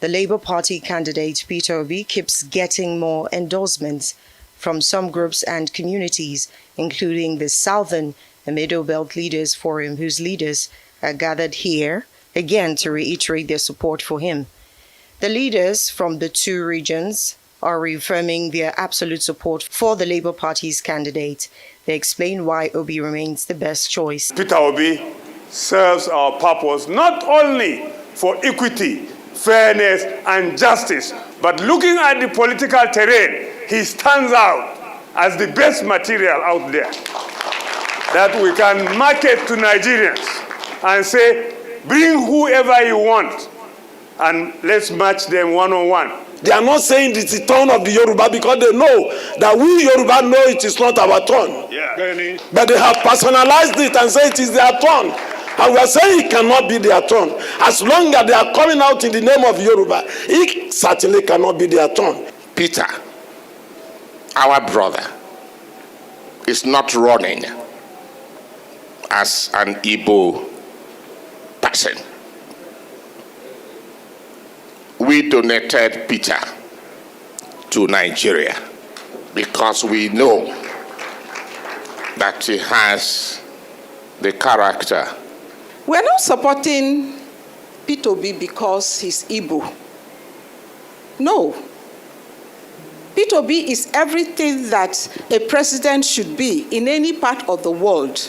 The Labour Party candidate Peter Obi keeps getting more endorsements from some groups and communities, including the Southern and Middle Belt Leaders Forum, whose leaders are gathered here again to reiterate their support for him. The leaders from the two regions are reaffirming their absolute support for the Labour Party's candidate. They explain why Obi remains the best choice. Peter Obi serves our purpose not only for equity, fairness, and justice, but looking at the political terrain, he stands out as the best material out there that we can market to Nigerians and say, bring whoever you want and let's match them one-on-one. They are not saying it's the turn of the Yoruba because they know that we Yoruba know it is not our turn. Yeah. But they have personalized it and say it is their turn. And we are saying it cannot be their turn. As long as they are coming out in the name of Yoruba, it certainly cannot be their turn. Peter, our brother, is not running as an Igbo person. We donated Peter to Nigeria because we know that he has the character. We're not supporting Peter Obi because he's Igbo. No. Peter Obi is everything that a president should be in any part of the world.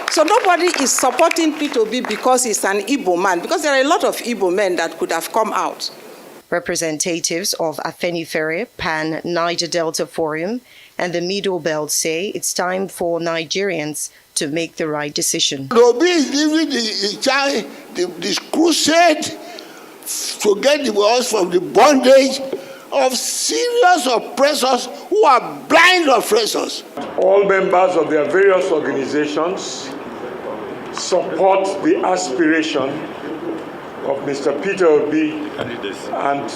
So nobody is supporting Peter Obi because he's an Igbo man, because there are a lot of Igbo men that could have come out. Representatives of Afenifere, Pan, Niger Delta Forum, and the Middle Belt say it's time for Nigerians to make the right decision. Obi is leading this crusade to get us from the bondage of serious oppressors who are blind oppressors. All members of their various organizations support the aspiration of Mr. Peter Obi and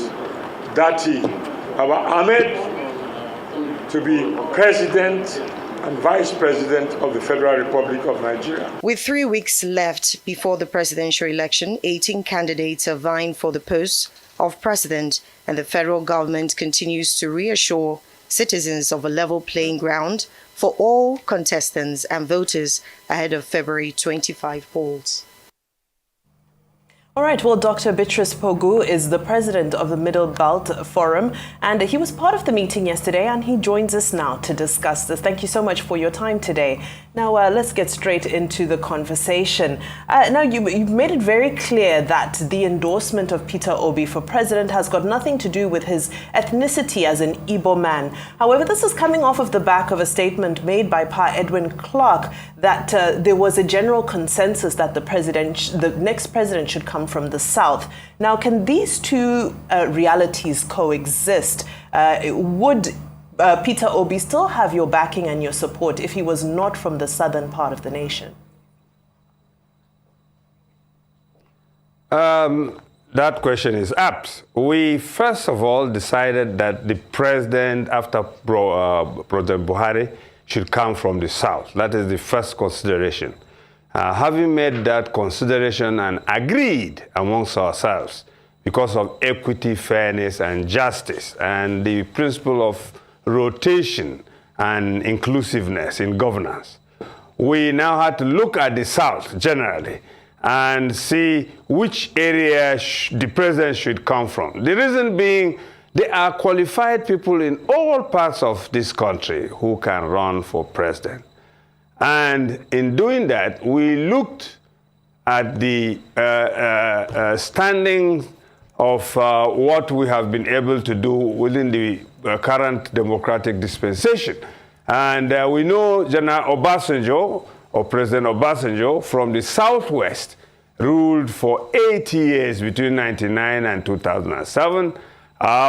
Dati Ahmed to be President and Vice President of the Federal Republic of Nigeria. With 3 weeks left before the presidential election, 18 candidates are vying for the post of president, and the federal government continues to reassure citizens of a level playing ground for all contestants and voters ahead of February 25 polls. All right, well, Dr. Beatrice Pogu is the president of the Middle Belt Forum, and he was part of the meeting yesterday, and he joins us now to discuss this. Thank you so much for your time today. Now, let's get straight into the conversation. Now, you've made it very clear that the endorsement of Peter Obi for president has got nothing to do with his ethnicity as an Igbo man. However, this is coming off of the back of a statement made by Pa Edwin Clark that there was a general consensus that the next president should come from the South. Now, can these two realities coexist? Would Peter Obi still have your backing and your support if he was not from the southern part of the nation? That question is apt. We first of all decided that the president after President Buhari should come from the South. That is the first consideration. Having made that consideration and agreed amongst ourselves because of equity, fairness, and justice, and the principle of rotation and inclusiveness in governance, we now had to look at the South generally and see which area the president should come from. The reason being, there are qualified people in all parts of this country who can run for president. And in doing that, we looked at the standing of what we have been able to do within the current democratic dispensation. And we know General Obasanjo, or President Obasanjo, from the Southwest, ruled for 8 years between 1999 and 2007.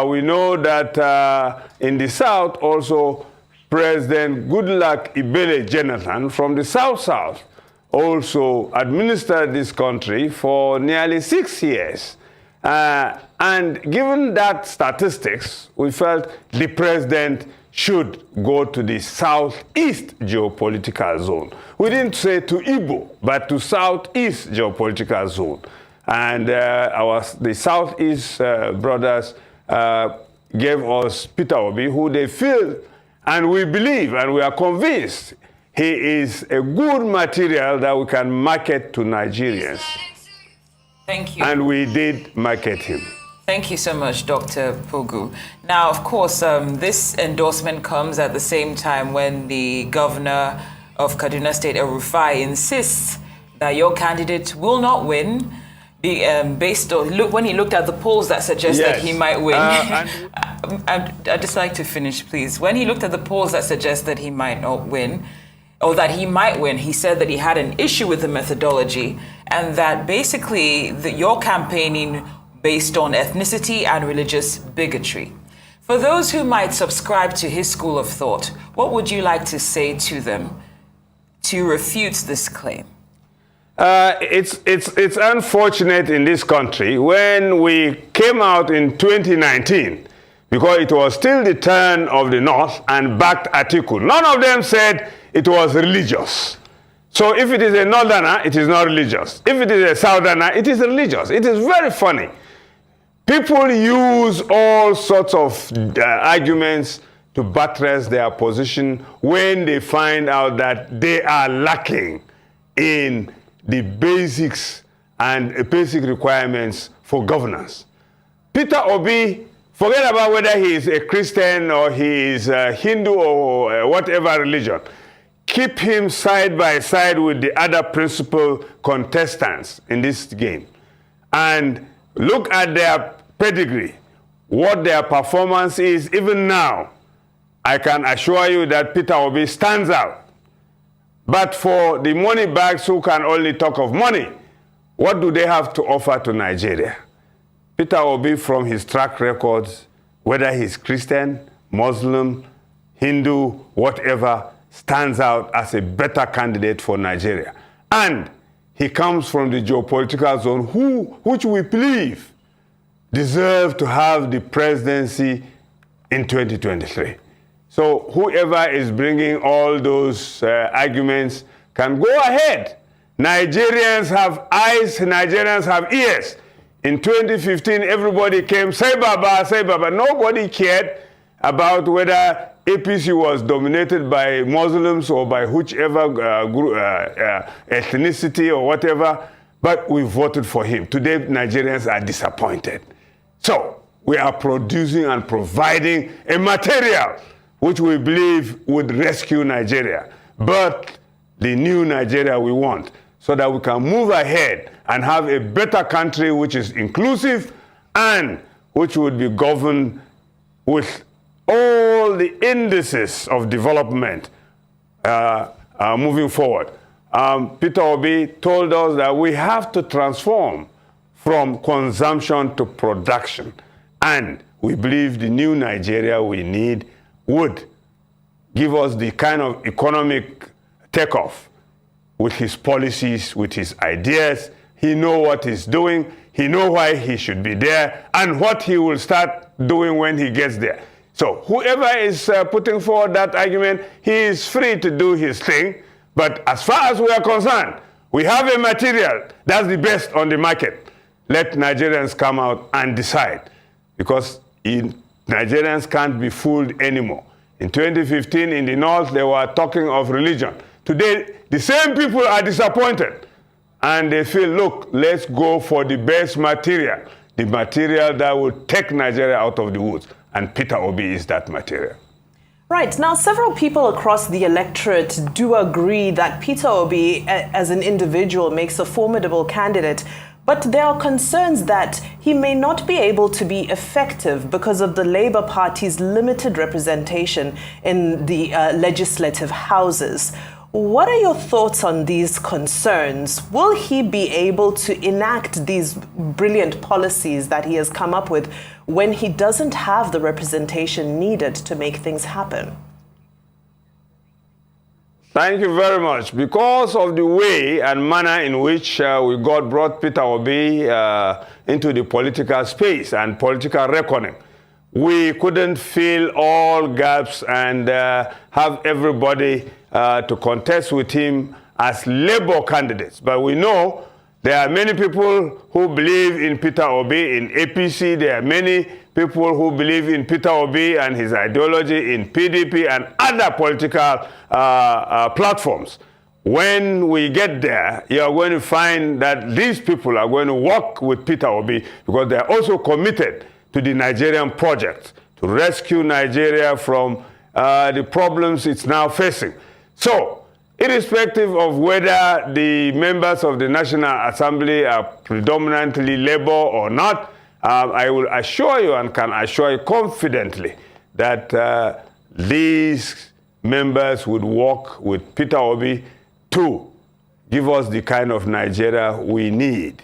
We know that in the South also, President Goodluck Ebele Jonathan from the South also administered this country for nearly 6 years. And given that statistics, we felt the president should go to the southeast geopolitical zone. We didn't say to Igbo, but to southeast geopolitical zone. And the Southeast brothers gave us Peter Obi, who they feel, and we believe, and we are convinced, he is a good material that we can market to Nigerians. Thank you. And we did market him. Thank you so much, Dr. Pogu. Now, of course, this endorsement comes at the same time when the governor of Kaduna State, El-Rufai, insists that your candidate will not win, based on when he looked at the polls that suggest that he might win. I'd just like to finish, please. When he looked at the polls that suggest that he might not win, or that he might win, he said that he had an issue with the methodology, and that basically you're campaigning based on ethnicity and religious bigotry. For those who might subscribe to his school of thought, what would you like to say to them to refute this claim? It's unfortunate in this country when we came out in 2019, because it was still the turn of the North, and backed Atiku. None of them said it was religious. So if it is a Northerner, it is not religious. If it is a Southerner, it is religious. It is very funny. People use all sorts of arguments to buttress their position when they find out that they are lacking in the basics and basic requirements for governance. Peter Obi, forget about whether he is a Christian or he is a Hindu or whatever religion. Keep him side by side with the other principal contestants in this game and look at their pedigree, what their performance is. Even now, I can assure you that Peter Obi stands out. But for the money bags who can only talk of money, what do they have to offer to Nigeria? Peter Obi, from his track records, whether he's Christian, Muslim, Hindu, whatever, stands out as a better candidate for Nigeria. And he comes from the geopolitical zone, which we believe deserve to have the presidency in 2023. So whoever is bringing all those arguments can go ahead. Nigerians have eyes, Nigerians have ears. In 2015, everybody came, say Baba, say Baba. Nobody cared about whether APC was dominated by Muslims or by whichever ethnicity or whatever, but we voted for him. Today, Nigerians are disappointed. So we are producing and providing a material which we believe would rescue Nigeria, but the new Nigeria we want, so that we can move ahead and have a better country which is inclusive and which would be governed with all the indices of development moving forward. Peter Obi told us that we have to transform from consumption to production, and we believe the new Nigeria we need would give us the kind of economic takeoff with his policies, with his ideas. He knows what he's doing. He knows why he should be there and what he will start doing when he gets there. So whoever is putting forward that argument, he is free to do his thing. But as far as we are concerned, we have a material that's the best on the market. Let Nigerians come out and decide, because Nigerians can't be fooled anymore. In 2015, in the North, they were talking of religion. Today, the same people are disappointed. And they feel, look, let's go for the best material, the material that will take Nigeria out of the woods. And Peter Obi is that material. Right. Now, several people across the electorate do agree that Peter Obi, as an individual, makes a formidable candidate. But there are concerns that he may not be able to be effective because of the Labour Party's limited representation in the legislative houses. What are your thoughts on these concerns? Will he be able to enact these brilliant policies that he has come up with when he doesn't have the representation needed to make things happen? Thank you very much. Because of the way and manner in which brought Peter Obi into the political space and political reckoning, we couldn't fill all gaps and have everybody to contest with him as Labour candidates. But we know There are many people who believe in Peter Obi in APC. There are many people who believe in Peter Obi and his ideology in PDP and other political platforms. When we get there, you are going to find that these people are going to work with Peter Obi because they are also committed to the Nigerian project to rescue Nigeria from the problems it's now facing. So, irrespective of whether the members of the National Assembly are predominantly Labour or not, I will assure you and can assure you confidently that these members would work with Peter Obi to give us the kind of Nigeria we need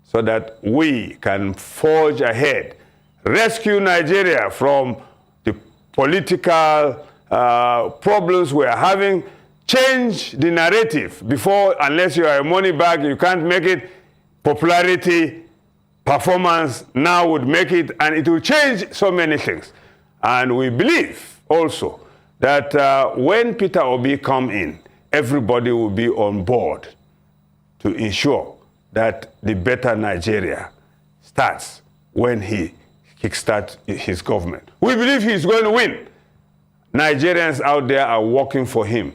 so that we can forge ahead, rescue Nigeria from the political problems we are having, change the narrative. Before, unless you are a money bag, you can't make it. Popularity, performance now would make it, and it will change so many things. And we believe also that when Peter Obi come in, everybody will be on board to ensure that the better Nigeria starts when he kickstarts his government. We believe he's going to win. Nigerians out there are working for him.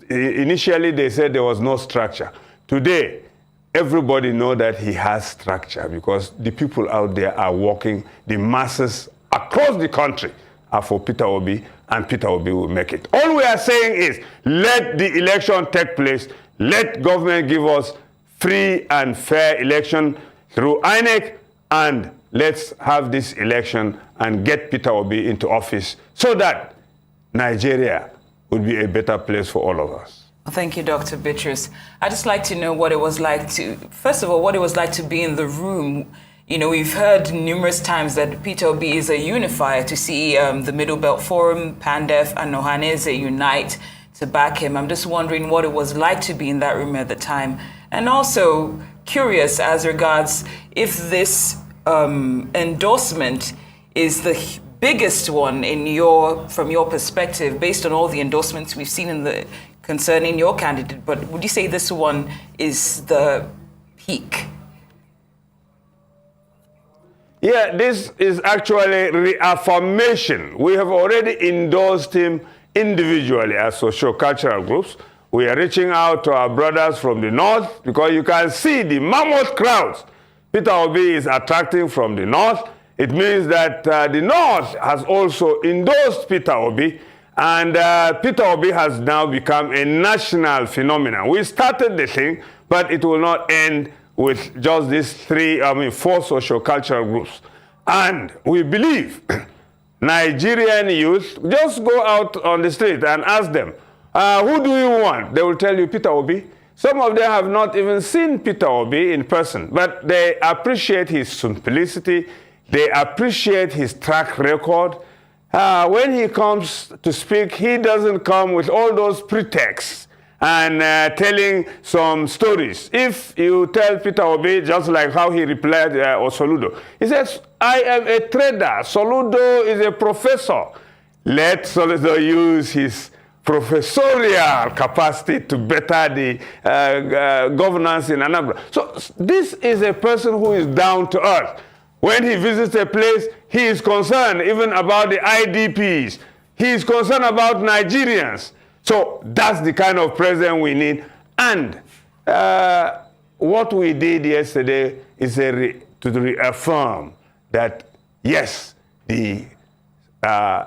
Initially, they said there was no structure. Today, everybody knows that he has structure because the people out there are working. The masses across the country are for Peter Obi, and Peter Obi will make it. All we are saying is, let the election take place. Let government give us free and fair election through INEC, and let's have this election and get Peter Obi into office so that Nigeria would be a better place for all of us. Thank you, Dr. Bitrus. I'd just like to know what it was like to, first of all, what it was like to be in the room. You know, we've heard numerous times that Peter Obi is a unifier, to see the Middle Belt Forum, PANDEF, and Ohanese unite to back him. I'm just wondering what it was like to be in that room at the time. And also curious as regards if this endorsement is the biggest one from your perspective, based on all the endorsements we've seen concerning your candidate. But would you say this one is the peak? Yeah, this is actually reaffirmation. We have already endorsed him individually as socio-cultural groups. We are reaching out to our brothers from the north because you can see the mammoth crowds Peter Obi is attracting from the north. It means that the north has also endorsed Peter Obi, and Peter Obi has now become a national phenomenon. We started the thing, but it will not end with just these four socio-cultural groups. And we believe Nigerian youth, just go out on the street and ask them, who do you want? They will tell you Peter Obi. Some of them have not even seen Peter Obi in person, but they appreciate his simplicity. They appreciate his track record. When he comes to speak, he doesn't come with all those pretexts and telling some stories. If you tell Peter Obi, just like how he replied Soludo, he says, I am a trader. Soludo is a professor. Let Soludo use his professorial capacity to better the governance in Anambra. So this is a person who is down to earth. When he visits a place, he is concerned even about the IDPs. He is concerned about Nigerians. So that's the kind of president we need. And what we did yesterday is to reaffirm that, yes, the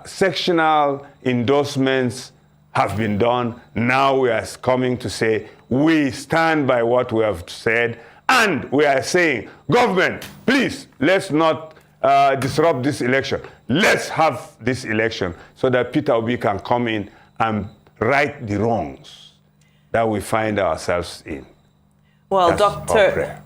sectional endorsements have been done. Now we are coming to say we stand by what we have said, and we are saying, government, please, let's not disrupt this election. Let's have this election so that Peter Obi can come in and right the wrongs that we find ourselves in. Well, That's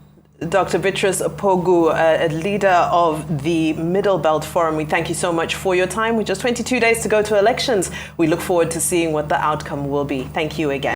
Dr. Bitrus Pogu, a leader of the Middle Belt Forum, we thank you so much for your time. With just 22 days to go to elections, we look forward to seeing what the outcome will be. Thank you again.